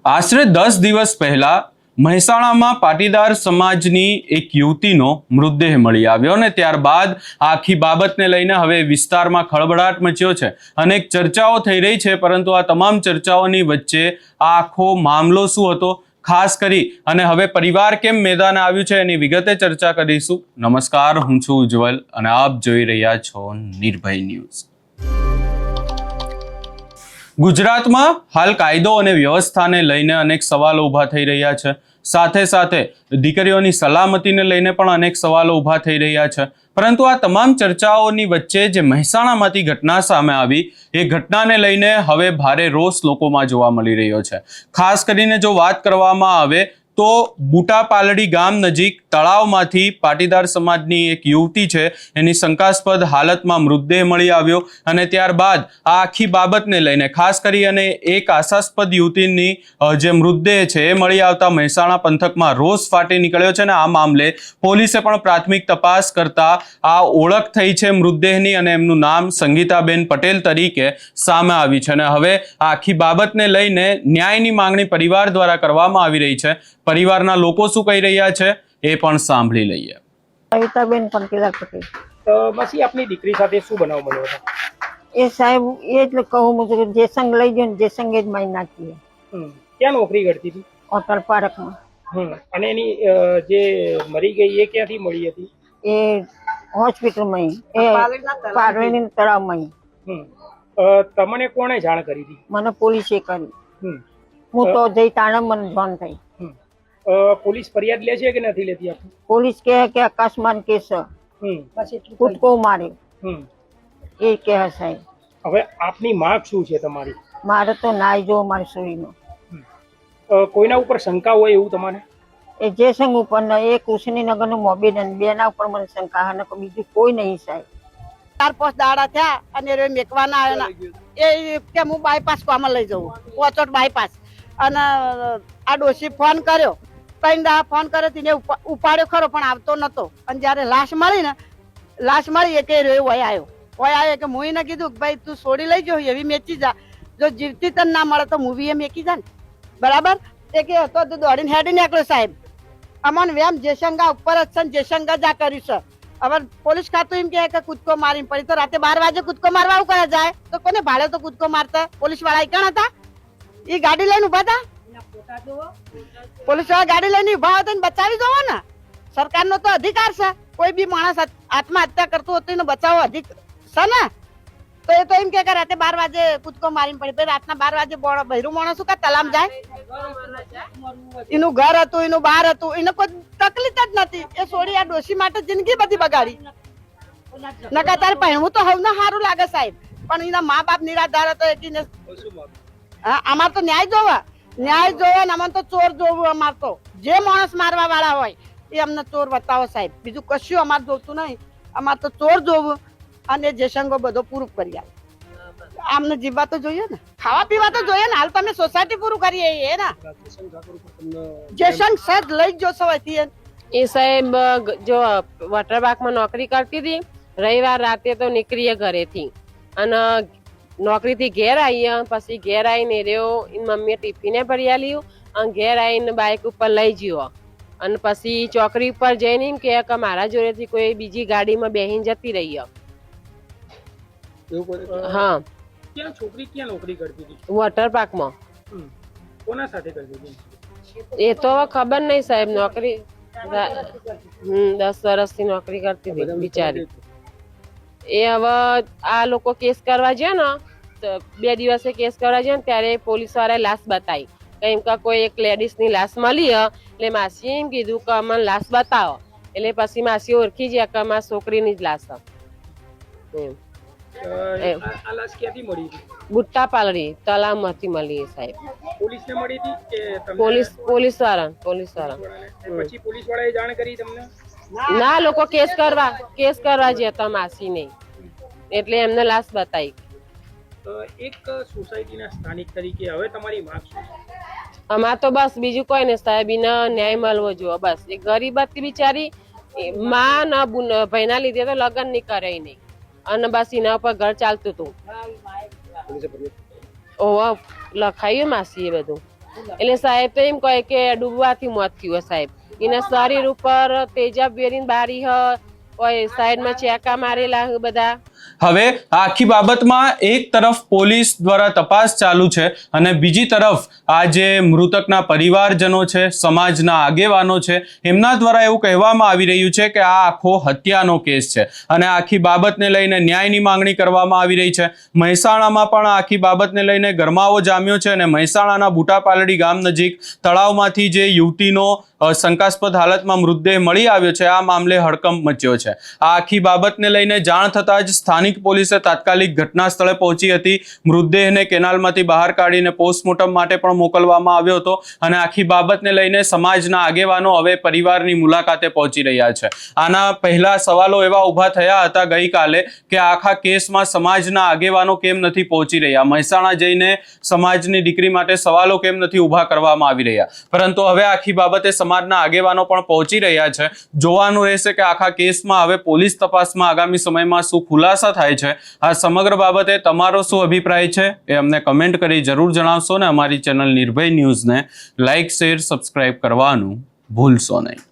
આશરે 10 દિવસ પહેલા મહેસાણામાં પાટીદાર સમાજની એક યુવતીનો મૃતદેહ મળી આવ્યો અને ત્યારબાદ આખી બાબતને લઈને હવે વિસ્તારમાં ખળબળાટ મચ્યો છે. અનેક ચર્ચાઓ થઈ રહી છે, પરંતુ આ તમામ ચર્ચાઓની વચ્ચે આ આખો મામલો શું હતો, ખાસ કરી અને હવે પરિવાર કેમ મેદાને આવ્યું છે એની વિગતે ચર્ચા કરીશું. નમસ્કાર, હું છું ઉજ્જવલ અને આપ જોઈ રહ્યા છો નિર્ભય ન્યૂઝ. ગુજરાતમાં હાલ કાયદો અને વ્યવસ્થાને લઈને અનેક સવાલો ઊભા થઈ રહ્યા છે. સાથે સાથે દીકરીઓની સલામતીને લઈને પણ અનેક સવાલો ઊભા થઈ રહ્યા છે. પરંતુ આ તમામ ચર્ચાઓની વચ્ચે જે મહેસાણામાંથી ઘટના સામે આવી, એ ઘટનાને લઈને હવે ભારે રોષ લોકોમાં જોવા મળી રહ્યો છે. ખાસ કરીને જો વાત કરવામાં આવે તો બુટાપાલડી ગામ નજીક તળાવમાંથી પાટીદાર સમાજની એક યુવતી છે, એની શંકાસ્પદ હાલતમાં મૃતદેહ મળી આવ્યો અને ત્યારબાદ આ આખી બાબતને લઈને ખાસ કરી અને એક આશાસ્પદ યુવતીની જે મૃતદેહ છે એ મળી આવતા મહેસાણા પંથકમાં રોષ ફાટી નીકળ્યો છે અને આ મામલે પોલીસે પણ પ્રાથમિક તપાસ કરતા આ ઓળખ થઈ છે મૃતદેહની અને એમનું નામ સંગીતાબેન પટેલ તરીકે સામે આવી છે. અને હવે આ આખી બાબતને લઈને ન્યાયની માંગણી પરિવાર દ્વારા કરવામાં આવી રહી છે. પરિવારના લોકો શું કહી રહ્યા છે એ પણ સાંભળી લઈએ. સંગીતાબેન પંકીલાલ પટેલ. પછી આપની દીકરી સાથે શું બનાવ બન્યો હતો? એ સાહેબ એ જ કહું મુજબ જે સંગ લઈ ગયો ને જે સંગે જ મારી નાખીએ. ક્યાં નોકરી કરતી હતી? હોટલ પાર્કમાં. અને એની જે મરી ગઈ એ ક્યાંથી મળી હતી? એ હોસ્પિટલમાં, એ પારવેની તળાવમાં. તમને કોણે જાણ કરી હતી? મને પોલીસે કરી. હું તો જઈ તાણે મને જાણ થઈ. પોલીસ ફરિયાદ લે છે કે નથી લેતી? પોલીસ કહે કે અકસ્માત કેસ કૂદકો માર્યો એ કહે સાહેબ. હવે આપની માંગ શું છે તમારી? મારે તો નાઈ જો મારી છોરીનો. કોઈના ઉપર શંકા હોય એવું તમારે? એ જે સંગ ઉપર એ કુશનીનગર નું મોબીલ બેના ઉપર મને શંકા અને બીજું કોઈ નહીં સાહેબ. 4-5 દાડા થયા અને મેકવાના આવ્યા એ કે હું બાયપાસ કામમાં લઈ જવું, પોચોટ બાયપાસ. અને આ ડોશી ફોન કર્યો, 3 દાડા ફોન કર્યો, તેને ઉપાડ્યો ખરો પણ આવતો નતો. અને જયારે લાશ મળી એ કે રહ્યો વય આવ્યો કે હું એને કીધું કે ભાઈ તું છોડી લઈ ગયો એવી મેચી જા, જો જીવતી તને ના મળે તો મૂવી એ મેકી જા ને, બરાબર? એ કે હતો તો દોડીને હેડી નીકળ્યો સાહેબ. અમન વેમ જેસંગા ઉપર જ છે, જેસંગા જ આ કર્યું છે. હવે પોલીસ ખાતું એમ કે કૂદકો મારી પડી તો રાતે 12 વાગે કૂદકો મારવા આવું કરે જાય તો કોને ભાડે તો કૂદકો મારતા? પોલીસ વાળા કણ હતા? એ ગાડી લઈને ઉભા હતા. પોલીસ વાળા ગાડી લઈને ઉભા હતા ને બચાવી દો ને. સરકારનો તો અધિકાર છે, કોઈ બી માણસ આત્મહત્યા કરતો હતો એને બચાવવો અધિકાર છે ને. તો એ તો એમ કે રાતે 12 વાગે કૂદકો મારીને પડી, રાતના 12 વાગે બહેરું માણસ કા તલામ જાય? એનું ઘર હતું, એનું બહાર હતું, એને કોઈ તકલીફ જ નથી. એ છોડી આ ડોશી માટે જિંદગી બધી બગાડી. નકા તારે પહેણવું તો હવને સારું લાગે સાહેબ, પણ એના મા બાપ નિરાધાર હતો. અમાર તો ન્યાય જોવા ને અમારે તો ચોર જોવું. અમાર તો જે માણસ મારવા વાળા હોય એ અમને ચોર બતાવો સાહેબ, બીજું કશું અમારે જોતું નહીં. અમાર તો ચોર જોવું અને જે સંગો બધો પૂરું કરી આવે. આમને જીવવા તો જોઈએ ને, ખાવા પીવા તો જોઈએ ને. હાલ તમે સોસાયટી પૂરું કરીએ એ ને જે સંગ સદ લઈ જો સવાય. એ સાહેબ જો વોટર પાર્કમાં નોકરી કરતી હતી, રવિવાર રાતે તો નીકળીએ ઘરેથી અને નોકરીથી ઘેર આવીએ. પછી ઘેર આવીને રહ્યો મમ્મીએ ટિફિને ભરી આલ્યું અને ઘેર આવીને બાઇક ઉપર લઈ ગયો અને પછી ચોકડી ઉપર જઈને એમ કે મારા જોડેથી કોઈ બીજી ગાડીમાં બેહીને જતી રહી. હા, છોકરી ક્યાં નોકરી કરતી હતી? વોટર પાર્કમાં. કોના સાથે કરતી હતી? એ તો ખબર નહીં સાહેબ. નોકરી 10 વર્ષથી નોકરી કરતી હતી બિચારી. એ હવે આ લોકો કેસ કરવા જાય ને, 2 દિવસે કેસ કરવા જાય ને ત્યારે પોલીસ વાળાએ લાશ બતાવી. કેમ કે કોઈ એક લેડીઝ ની લાશ મળી એટલે માસી એમ કીધું કે અમને લાશ બતાવો. એટલે પછી માસી ઓળખી જાય કે અમારા છોકરીની જ લાશ એમ. આ લાશ ક્યાંથી મળી હતી? બુટ્ટાપાલડી તળાવમાંથી મળી સાહેબ. પોલીસને મળી હતી કે તમને? પોલીસ વાળા. પછી પોલીસ વાળાએ જાણ કરી તમને? ના, લોકો કેસ કરવા જતા માસી નહીં એટલે એમને લાશ બતાવી. એક સોસાયટીના સ્થાનિક તરીકે હવે તમારી માંગ શું છે? અમાર તો બસ બીજું કોઈ નહીં સાહેબ, એને ન્યાય મળવો જોઈએ બસ. એ ગરીબ હતી બિચારી, માં ના ભાઈના લીધે તો લગ્ન નહીં કરે નહીં અને બસ એના ઉપર ઘર ચાલતું હતું. ઓવા લખાયું માસી એ બધું. એટલે સાહેબ તો એમ કહે કે ડૂબવાથી મોત થયું સાહેબ. એના શરીર ઉપર તેજાબ વેરીને બારી હોય, સાઈડમાં ચેકા મારેલા બધા. હવે આ આખી બાબતમાં એક તરફ પોલીસ દ્વારા તપાસ ચાલુ છે અને બીજી તરફ આ જે મૃતકના પરિવારજનો છે, સમાજના આગેવાનો છે, એમના દ્વારા એવું કહેવામાં આવી રહ્યું છે કે આ આખો હત્યાનો કેસ છે અને આખી બાબતને લઈને ન્યાયની માંગણી કરવામાં આવી રહી છે. મહેસાણામાં પણ આખી બાબતને લઈને ગરમાવો જામ્યો છે અને મહેસાણાના બુટાપાલડી ગામ નજીક તળાવમાંથી જે યુવતીનો શંકાસ્પદ હાલતમાં મૃતદેહ મળી આવ્યો છે, આ મામલે હડકંપ મચ્યો છે. આ આખી બાબતને લઈને જાણ થતાં જ સ્થાનિક પોલીસે તાત્કાલિક ઘટના સ્થળે પહોંચી હતી. મૃતદેહને કેનાલમાંથી બહાર કાઢીને પોસ્ટમોર્ટમ માટે પણ મોકલવામાં આવ્યો હતો અને આખી બાબતને લઈને સમાજના આગેવાનો હવે પરિવારની મુલાકાતે પહોંચી રહ્યા છે. આના પહેલા સવાલો એવા ઊભા થયા હતા ગઈકાલે કે આખા કેસમાં સમાજના આગેવાનો કેમ નથી પહોંચી રહ્યા, મહેસાણા જઈને સમાજની દીકરી માટે સવાલો કેમ નથી ઊભા કરવામાં આવી રહ્યા. પરંતુ હવે આખી બાબતે સમાજના આગેવાનો પણ પહોંચી રહ્યા છે. જોવાનું રહેશે કે આખા કેસમાં હવે પોલીસ તપાસમાં આગામી સમયમાં શું ખુલાસા થાય છે. આ સમગ્ર બાબતે તમારો શું અભિપ્રાય છે એ અમને કમેન્ટ કરી જરૂર જણાવશો ને અમારી ચેનલ નિર્ભય ન્યૂઝને લાઇક, શેર, સબસ્ક્રાઇબ કરવાનું ભૂલશો નહીં.